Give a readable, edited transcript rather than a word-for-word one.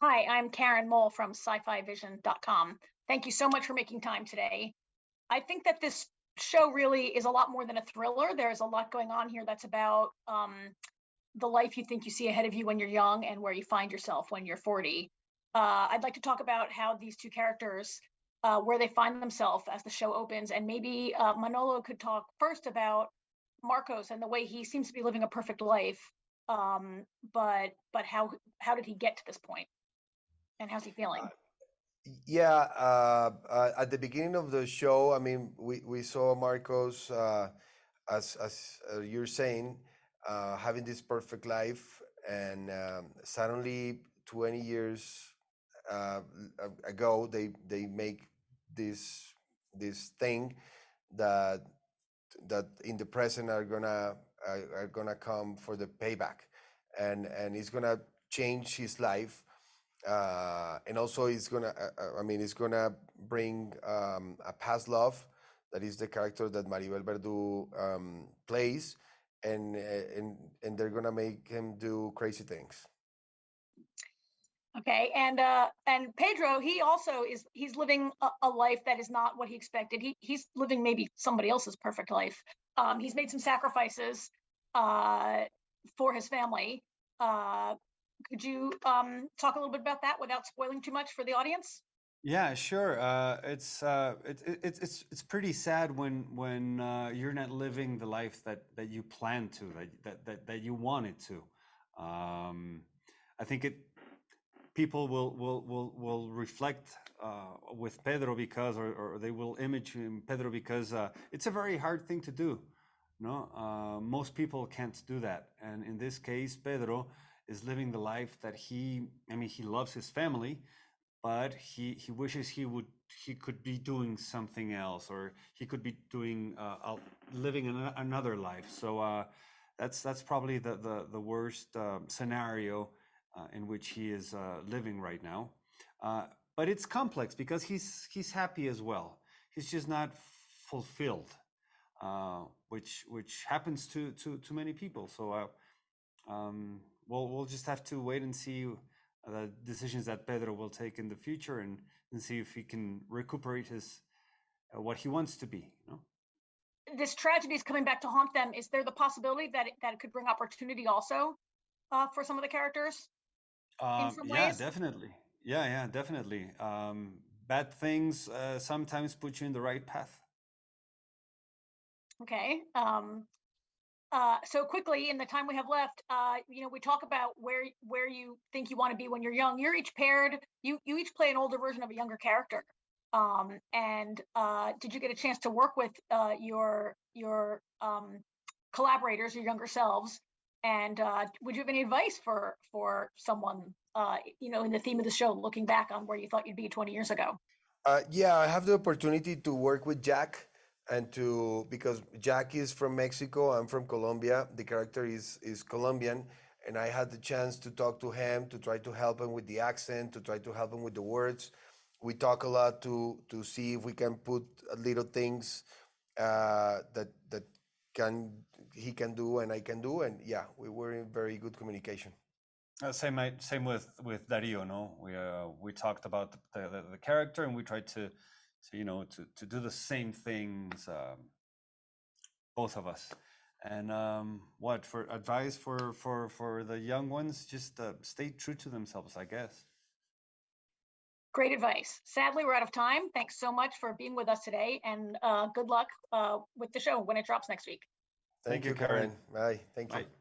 Hi, I'm Karen Mole from scifivision.com. Thank you so much for making time today. I think that this show really is a lot more than a thriller. There's a lot going on here that's about the life you think you see ahead of you when you're young and where you find yourself when you're 40. I'd like to talk about how these two characters, where they find themselves as the show opens, and maybe Manolo could talk first about Marcos and the way he seems to be living a perfect life. But how did he get to this point? And how's he feeling? Yeah, at the beginning of the show, I mean, we saw Marcos, as you're saying, having this perfect life, and suddenly 20 years ago, they make this this thing that that in the present are gonna come for the payback, and it's gonna change his life, and also it's gonna I mean it's gonna bring a past love that is the character that Maribel Verdú plays, and they're gonna make him do crazy things. Okay, and Pedro, he also he's living a life that is not what he expected. He's living maybe somebody else's perfect life. He's made some sacrifices for his family. Could you talk a little bit about that without spoiling too much for the audience? Yeah, sure. It's pretty sad when you're not living the life that you planned to, that you wanted to. I think people will reflect with Pedro because, or they will image Pedro because it's a very hard thing to do. No, most people can't do that, and in this case, Pedro is living the life that I mean, he loves his family, but he wishes he could be doing something else, or he could be doing living another life. So that's probably the worst scenario in which he is living right now. But it's complex because he's happy as well. He's just not fulfilled, which happens to many people. So we'll just have to wait and see the decisions that Pedro will take in the future, and see if he can recuperate his what he wants to be. You know? This tragedy is coming back to haunt them. Is there the possibility that it could bring opportunity also for some of the characters in some Yeah, ways? definitely. Yeah, definitely. Bad things sometimes put you in the right path. Okay. So quickly, in the time we have left, we talk about where you think you want to be when you're young. You're each paired. You each play an older version of a younger character. And did you get a chance to work with your collaborators, your younger selves? And would you have any advice for someone, in the theme of the show, looking back on where you thought you'd be 20 years ago? Yeah, I have the opportunity to work with Jack, and to because Jack is from Mexico, I'm from Colombia. The character is Colombian, and I had the chance to talk to him, to try to help him with the accent, to try to help him with the words. We talk a lot to see if we can put little things that can he can do and I can do, and yeah, we were in very good communication. Same with Dario. No, we talked about the character, and we tried to do the same things, both of us. And what for advice for the young ones? Just stay true to themselves, I guess. Great advice. Sadly, we're out of time. Thanks so much for being with us today, and good luck with the show when it drops next week. Thank you, Karen. Bye. Thank you. Bye.